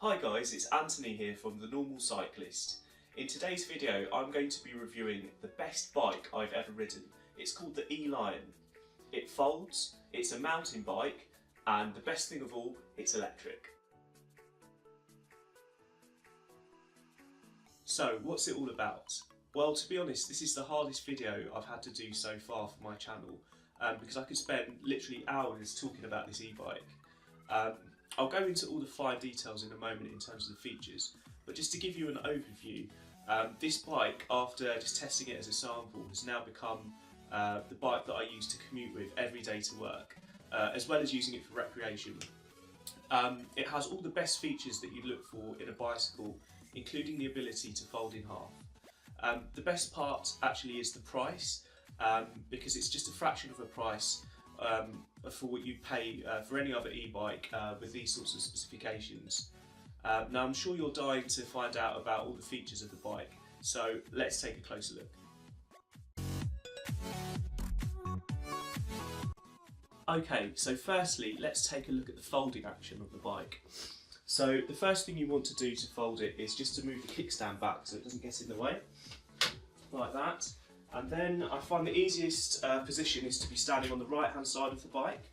Hi guys, it's Anthony here from The Normal Cyclist. In today's video I'm going to be reviewing the best bike I've ever ridden. It's called the E-Lion. It folds, it's a mountain bike, and the best thing of all, it's electric. So what's it all about? Well, to be honest, this is the hardest video I've had to do so far for my channel because I could spend literally hours talking about this e-bike. I'll go into all the fine details in a moment in terms of the features, but just to give you an overview, this bike, after just testing it as a sample, has now become the bike that I use to commute with every day to work, as well as using it for recreation. It has all the best features that you'd look for in a bicycle, including the ability to fold in half. The best part actually is the price, because it's just a fraction of a price for what you pay for any other e-bike with these sorts of specifications. Now I'm sure you're dying to find out about all the features of the bike, so let's take a closer look. Okay, so firstly let's take a look at the folding action of the bike. So the first thing you want to do to fold it is just to move the kickstand back so it doesn't get in the way, like that. And then I find the easiest position is to be standing on the right hand side of the bike,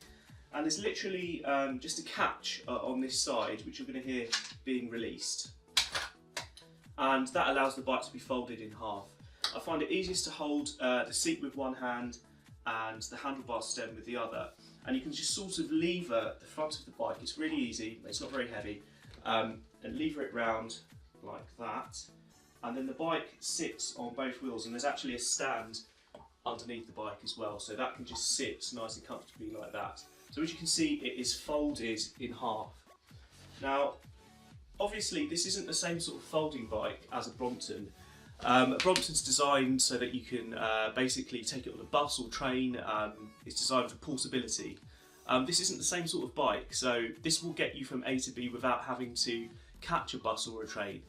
and there's literally just a catch on this side which you're going to hear being released, and that allows the bike to be folded in half. I find it easiest to hold the seat with one hand and the handlebar stem with the other, and you can just sort of lever the front of the bike. It's really easy, it's not very heavy, and lever it round like that. And then the bike sits on both wheels, and there's actually a stand underneath the bike as well, so that can just sit nice and comfortably like that. So as you can see, it is folded in half. Now obviously this isn't the same sort of folding bike as a Brompton. A Brompton's designed so that you can basically take it on a bus or train. It's designed for portability. This isn't the same sort of bike, so this will get you from A to B without having to catch a bus or a train.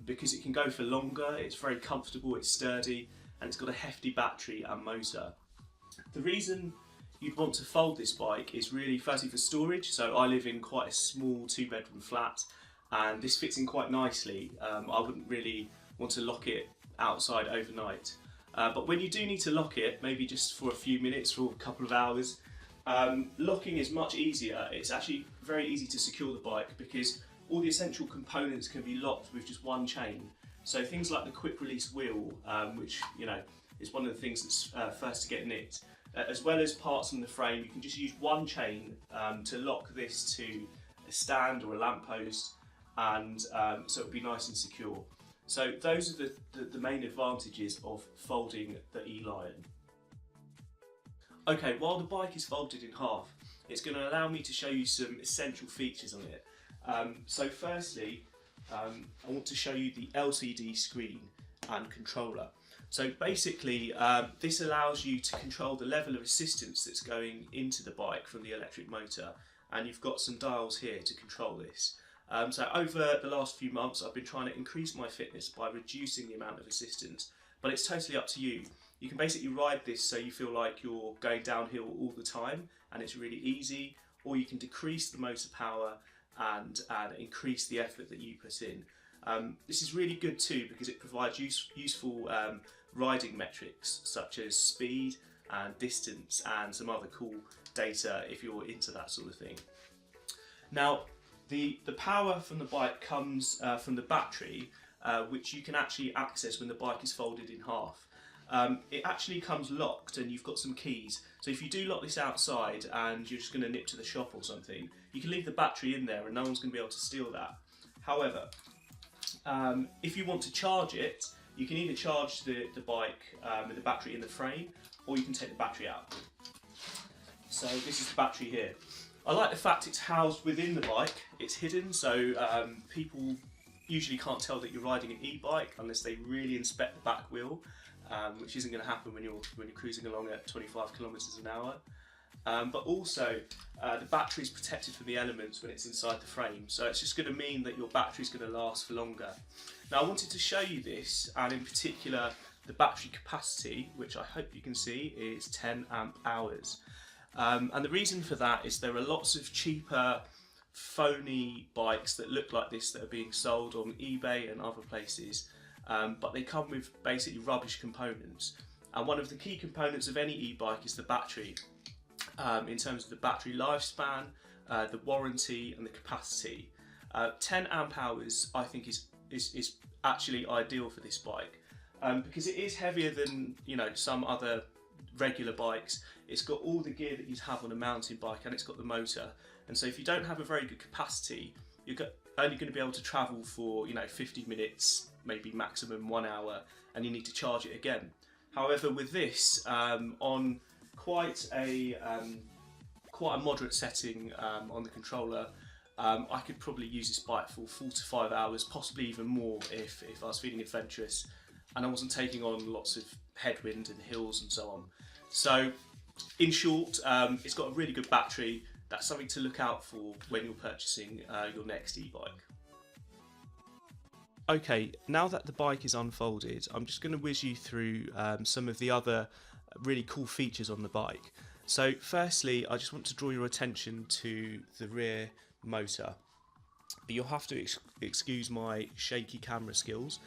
Because it can go for longer, it's very comfortable, it's sturdy, and it's got a hefty battery and motor. The reason you'd want to fold this bike is really firstly for storage. So I live in quite a small 2-bedroom flat, and this fits in quite nicely. I wouldn't really want to lock it outside overnight. But when you do need to lock it, maybe just for a few minutes, for a couple of hours, locking is much easier. It's actually very easy to secure the bike because all the essential components can be locked with just one chain. So things like the quick release wheel, which is one of the things that's first to get nicked, as well as parts on the frame, you can just use one chain to lock this to a stand or a lamppost, and so it'll be nice and secure. So those are the main advantages of folding the E-Lion. Okay, while the bike is folded in half, it's going to allow me to show you some essential features on it. So firstly, I want to show you the LCD screen and controller. So basically, this allows you to control the level of assistance that's going into the bike from the electric motor, and you've got some dials here to control this. So over the last few months I've been trying to increase my fitness by reducing the amount of assistance, but it's totally up to you. You can basically ride this so you feel like you're going downhill all the time and it's really easy, or you can decrease the motor power and increase the effort that you put in. This is really good too because it provides useful riding metrics such as speed and distance and some other cool data if you're into that sort of thing. Now the power from the bike comes from the battery, which you can actually access when the bike is folded in half. It actually comes locked and you've got some keys, so if you do lock this outside and you're just going to nip to the shop or something, you can leave the battery in there and no one's going to be able to steal that. However, if you want to charge it, you can either charge the bike with the battery in the frame, or you can take the battery out. So this is the battery here. I like the fact it's housed within the bike, it's hidden, so people usually can't tell that you're riding an e-bike unless they really inspect the back wheel, which isn't going to happen when you're cruising along at 25 kilometers an hour. But also the battery is protected from the elements when it's inside the frame, so it's just going to mean that your battery is going to last for longer. Now I wanted to show you this, and in particular the battery capacity, which I hope you can see is 10 amp hours. And the reason for that is there are lots of cheaper phony bikes that look like this that are being sold on eBay and other places, but they come with basically rubbish components. And one of the key components of any e-bike is the battery, in terms of the battery lifespan, the warranty and the capacity. 10 amp hours I think is actually ideal for this bike, because it is heavier than, you know, some other regular bikes. It's got all the gear that you'd have on a mountain bike, and it's got the motor. And so if you don't have a very good capacity, you're only going to be able to travel for, you know, 50 minutes, maybe maximum 1 hour, and you need to charge it again. However, with this, on quite a moderate setting on the controller, I could probably use this bike for 4 to 5 hours, possibly even more if I was feeling adventurous and I wasn't taking on lots of headwind and hills and so on. So, in short, it's got a really good battery. That's something to look out for when you're purchasing your next e-bike. Okay, now that the bike is unfolded, I'm just going to whiz you through some of the other really cool features on the bike. So firstly, I just want to draw your attention to the rear motor. You'll have to excuse my shaky camera skills.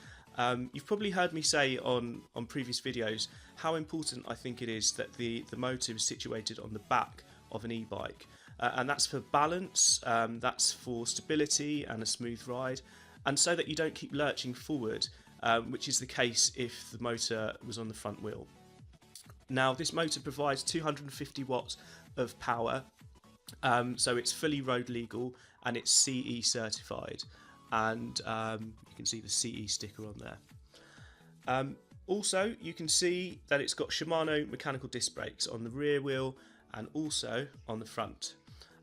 You've probably heard me say on previous videos how important I think it is that the motor is situated on the back of an e-bike. And that's for balance, that's for stability and a smooth ride, and so that you don't keep lurching forward, which is the case if the motor was on the front wheel. Now, this motor provides 250 watts of power, so it's fully road legal and it's CE certified, and you can see the CE sticker on there. Also, you can see that it's got Shimano mechanical disc brakes on the rear wheel and also on the front.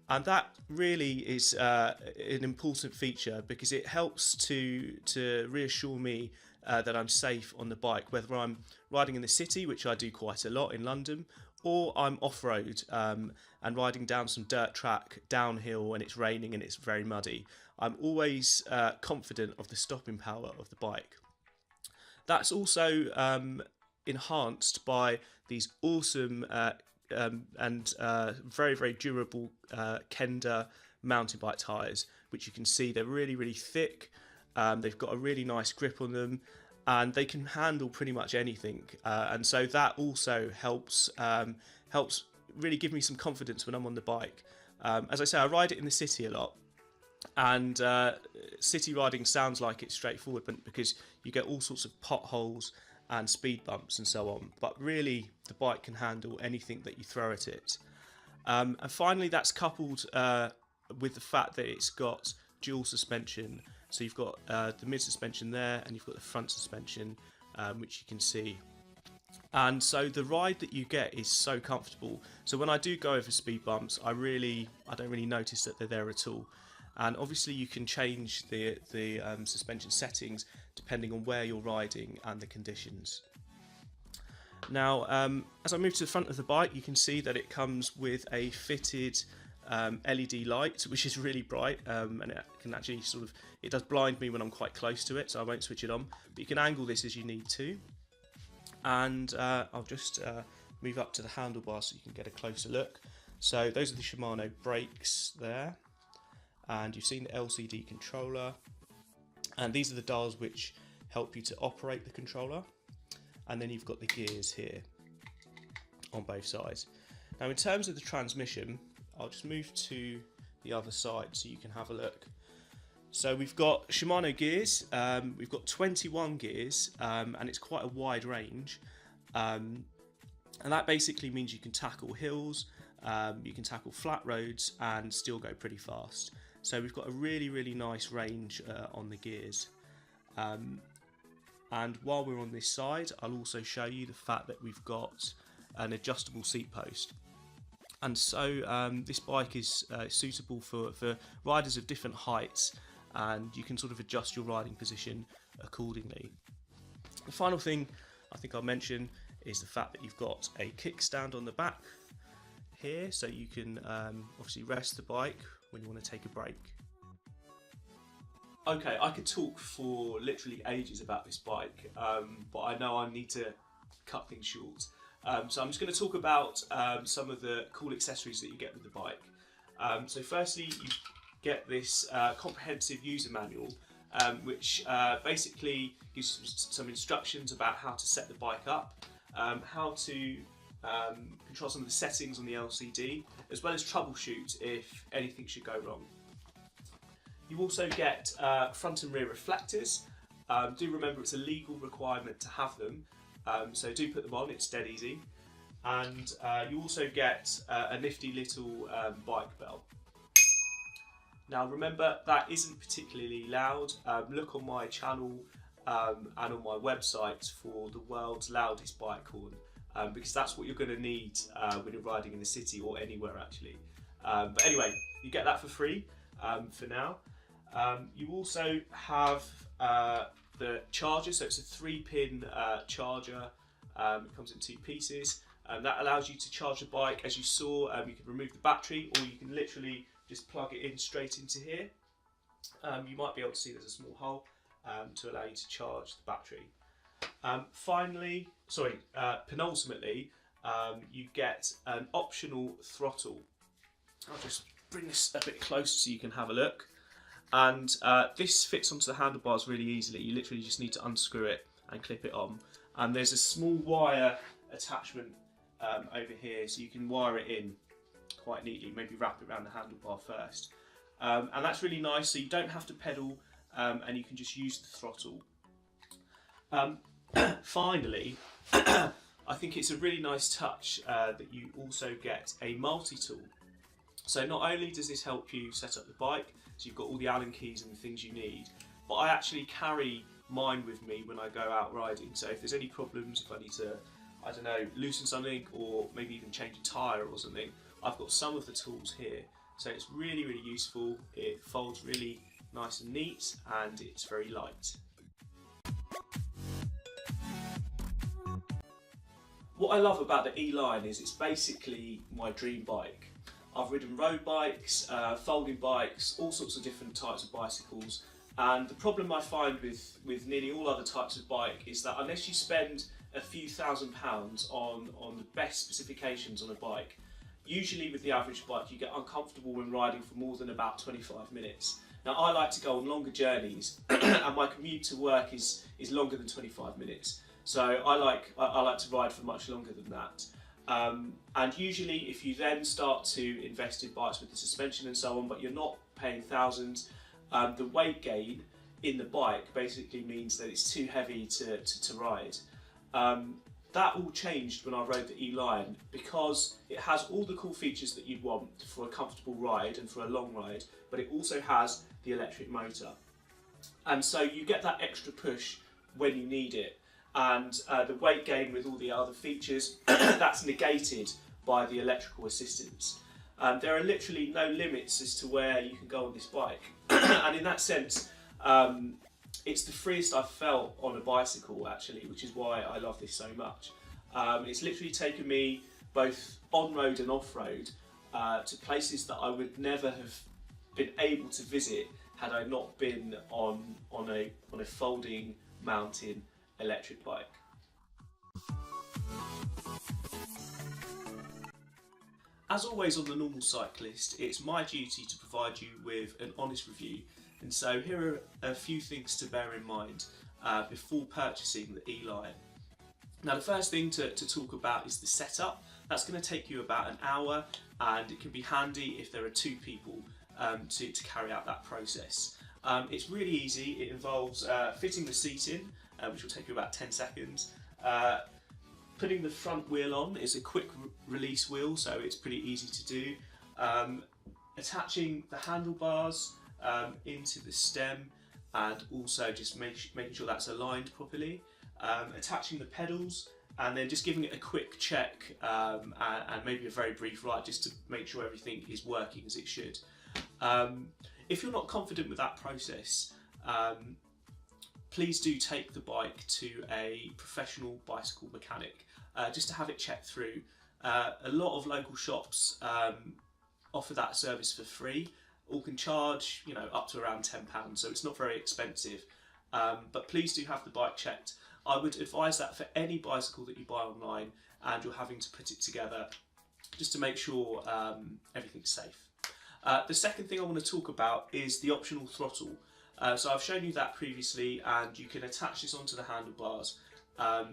And that really is an important feature, because it helps to reassure me that I'm safe on the bike, whether I'm riding in the city, which I do quite a lot in London, or I'm off-road and riding down some dirt track downhill when it's raining and it's very muddy. I'm always confident of the stopping power of the bike. That's also enhanced by these awesome and very, very durable Kenda mountain bike tyres, which you can see they're really, really thick. They've got a really nice grip on them, and they can handle pretty much anything. And so that also helps really give me some confidence when I'm on the bike. As I say, I ride it in the city a lot, and city riding sounds like it's straightforward, but because you get all sorts of potholes and speed bumps and so on, but really the bike can handle anything that you throw at it. And finally, that's coupled with the fact that it's got dual suspension. So you've got the mid suspension there, and you've got the front suspension, which you can see. And so the ride that you get is so comfortable. So when I do go over speed bumps, I don't really notice that they're there at all. And obviously you can change the suspension settings depending on where you're riding and the conditions. Now, as I move to the front of the bike, you can see that it comes with a fitted LED light, which is really bright, and it can actually it does blind me when I'm quite close to it, so I won't switch it on. But you can angle this as you need to. And I'll just move up to the handlebar so you can get a closer look. So those are the Shimano brakes there, and you've seen the LCD controller, and these are the dials which help you to operate the controller, and then you've got the gears here on both sides. Now, in terms of the transmission, I'll just move to the other side so you can have a look. So we've got Shimano gears, we've got 21 gears, and it's quite a wide range, and that basically means you can tackle hills, you can tackle flat roads and still go pretty fast. So we've got a really, really nice range on the gears. And while we're on this side, I'll also show you the fact that we've got an adjustable seat post. And so this bike is suitable for riders of different heights, and you can sort of adjust your riding position accordingly. The final thing I think I'll mention is the fact that you've got a kickstand on the back here, so you can obviously rest the bike when you want to take a break. Okay, I could talk for literally ages about this bike, but I know I need to cut things short. So I'm just going to talk about some of the cool accessories that you get with the bike. So firstly, get this comprehensive user manual, which basically gives some instructions about how to set the bike up, how to control some of the settings on the LCD, as well as troubleshoot if anything should go wrong. You also get front and rear reflectors. Do remember it's a legal requirement to have them, so do put them on, it's dead easy. And you also get a nifty little bike bell. Now remember, that isn't particularly loud. Look on my channel and on my website for the world's loudest bike horn, because that's what you're going to need when you're riding in the city or anywhere actually. But anyway, you get that for free for now. You also have the charger, so it's a 3-pin charger. It comes in 2 pieces. That allows you to charge the bike. As you saw, you can remove the battery, or you can literally just plug it in straight into here. You might be able to see there's a small hole to allow you to charge the battery. Penultimately, you get an optional throttle. I'll just bring this a bit closer so you can have a look. And this fits onto the handlebars really easily. You literally just need to unscrew it and clip it on. And there's a small wire attachment over here, so you can wire it in quite neatly, maybe wrap it around the handlebar first. And that's really nice, so you don't have to pedal and you can just use the throttle. Finally, I think it's a really nice touch that you also get a multi-tool. So not only does this help you set up the bike, so you've got all the Allen keys and the things you need, but I actually carry mine with me when I go out riding. So if there's any problems, if I need to, I don't know, loosen something or maybe even change a tyre or something, I've got some of the tools here. So it's really, really useful. It folds really nice and neat, and it's very light. What I love about the E-Line is it's basically my dream bike. I've ridden road bikes, folding bikes, all sorts of different types of bicycles, and the problem I find with nearly all other types of bike is that unless you spend a few £1000s on the best specifications on a bike, usually with the average bike you get uncomfortable when riding for more than about 25 minutes. Now I like to go on longer journeys and my commute to work is longer than 25 minutes. So I like to ride for much longer than that. And usually if you then start to invest in bikes with the suspension and so on, but you're not paying thousands, the weight gain in the bike basically means that it's too heavy to ride. That all changed when I rode the E-Line, because it has all the cool features that you'd want for a comfortable ride and for a long ride, but it also has the electric motor. And so you get that extra push when you need it. And the weight gain with all the other features, that's negated by the electrical assistance. There are literally no limits as to where you can go on this bike. And in that sense, it's the freest I've felt on a bicycle actually, which is why I love this so much. It's literally taken me both on-road and off-road to places that I would never have been able to visit had I not been on a folding mountain electric bike. As always on The Normal Cyclist, it's my duty to provide you with an honest review, and so here are a few things to bear in mind before purchasing the E-Line. Now the first thing to talk about is the setup. That's going to take you about an hour, and it can be handy if there are 2 people to carry out that process. It's really easy. It involves fitting the seat in, which will take you about 10 seconds. Putting the front wheel on is a quick release wheel, so it's pretty easy to do. Attaching the handlebars into the stem, and also just making sure that's aligned properly. Attaching the pedals, and then just giving it a quick check and maybe a very brief ride just to make sure everything is working as it should. If you're not confident with that process, please do take the bike to a professional bicycle mechanic just to have it checked through. A lot of local shops offer that service for free. All can charge, up to around £10, so it's not very expensive. But please do have the bike checked. I would advise that for any bicycle that you buy online and you're having to put it together, just to make sure everything's safe. The second thing I want to talk about is the optional throttle. So I've shown you that previously, and you can attach this onto the handlebars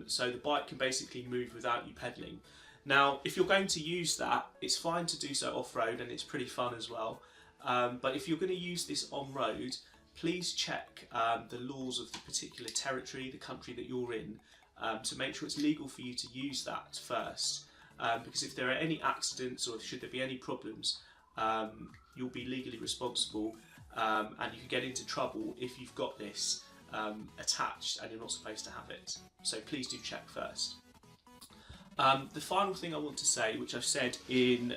so the bike can basically move without you pedalling. Now, if you're going to use that, it's fine to do so off-road and it's pretty fun as well. But if you're going to use this on-road, please check the laws of the particular territory, the country that you're in, to make sure it's legal for you to use that first. Because if there are any accidents or should there be any problems, you'll be legally responsible and you can get into trouble if you've got this attached and you're not supposed to have it. So please do check first. The final thing I want to say, which I've said in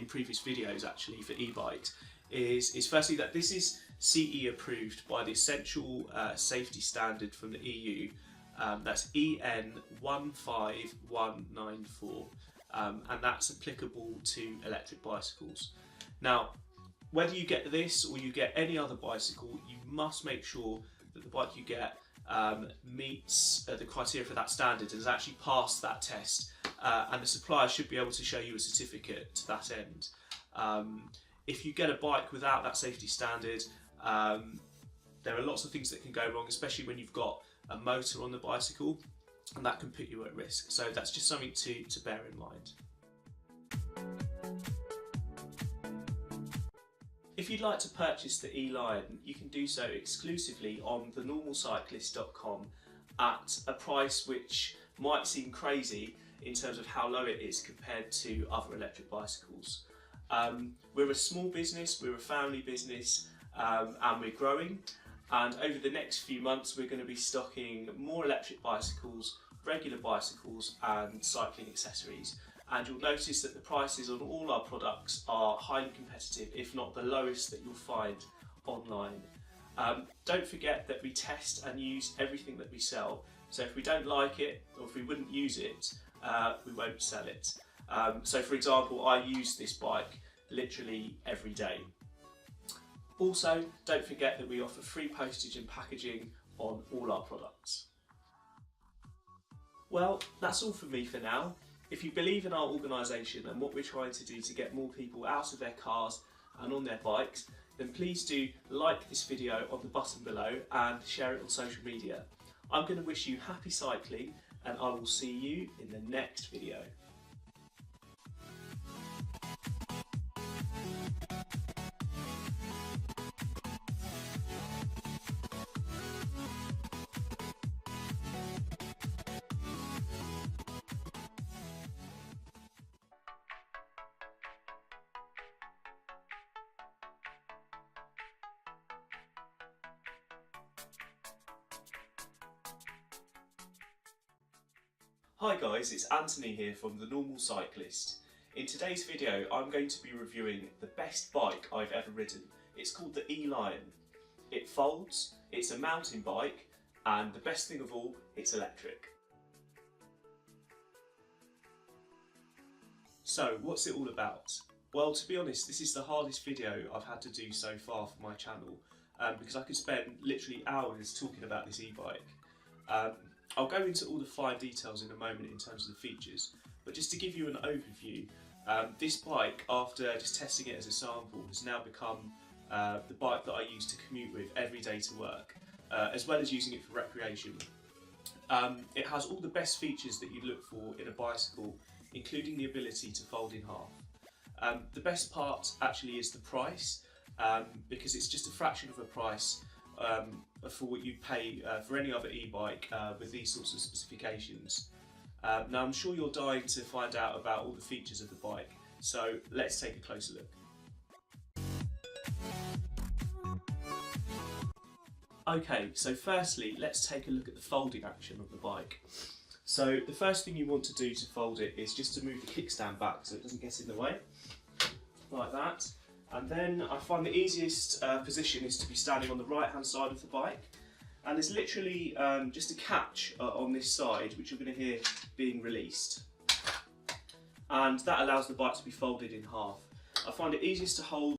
previous videos actually for e-bikes, is firstly that this is CE approved by the Essential Safety Standard from the EU. That's EN 15194, and that's applicable to electric bicycles. Now, whether you get this or you get any other bicycle, you must make sure that the bike you get meets the criteria for that standard and has actually passed that test, and the supplier should be able to show you a certificate to that end. If you get a bike without that safety standard, there are lots of things that can go wrong, especially when you've got a motor on the bicycle, and that can put you at risk. So that's just something to bear in mind. If you'd like to purchase the E-Lion, you can do so exclusively on thenormalcyclist.com at a price which might seem crazy in terms of how low it is compared to other electric bicycles. We're a small business, we're a family business, and we're growing. And over the next few months, we're going to be stocking more electric bicycles, regular bicycles, and cycling accessories. And you'll notice that the prices on all our products are highly competitive, if not the lowest that you'll find online. Don't forget that we test and use everything that we sell. So if we don't like it, or if we wouldn't use it, we won't sell it. So for example, I use this bike literally every day. Also, don't forget that we offer free postage and packaging on all our products. Well, that's all from me for now. If you believe in our organisation and what we're trying to do to get more people out of their cars and on their bikes, then please do like this video on the button below and share it on social media. I'm going to wish you happy cycling, and I will see you in the next video. Hi guys, it's Anthony here from The Normal Cyclist. In today's video I'm going to be reviewing the best bike I've ever ridden. It's called the E-Lion. It folds, it's a mountain bike, and the best thing of all, it's electric. So what's it all about? Well, to be honest, this is the hardest video I've had to do so far for my channel, because I could spend literally hours talking about this e-bike. I'll go into all the fine details in a moment in terms of the features, but just to give you an overview, this bike, after just testing it as a sample, has now become the bike that I use to commute with every day to work, as well as using it for recreation. It has all the best features that you'd look for in a bicycle, including the ability to fold in half. The best part actually is the price, because it's just a fraction of a price for what you pay for any other e-bike with these sorts of specifications. Now I'm sure you're dying to find out about all the features of the bike, so let's take a closer look. Okay, so firstly let's take a look at the folding action of the bike. So the first thing you want to do to fold it is just to move the kickstand back so it doesn't get in the way, like that. And then I find the easiest position is to be standing on the right hand side of the bike, and there's literally just a catch on this side which you're going to hear being released, and that allows the bike to be folded in half. I find it easiest to hold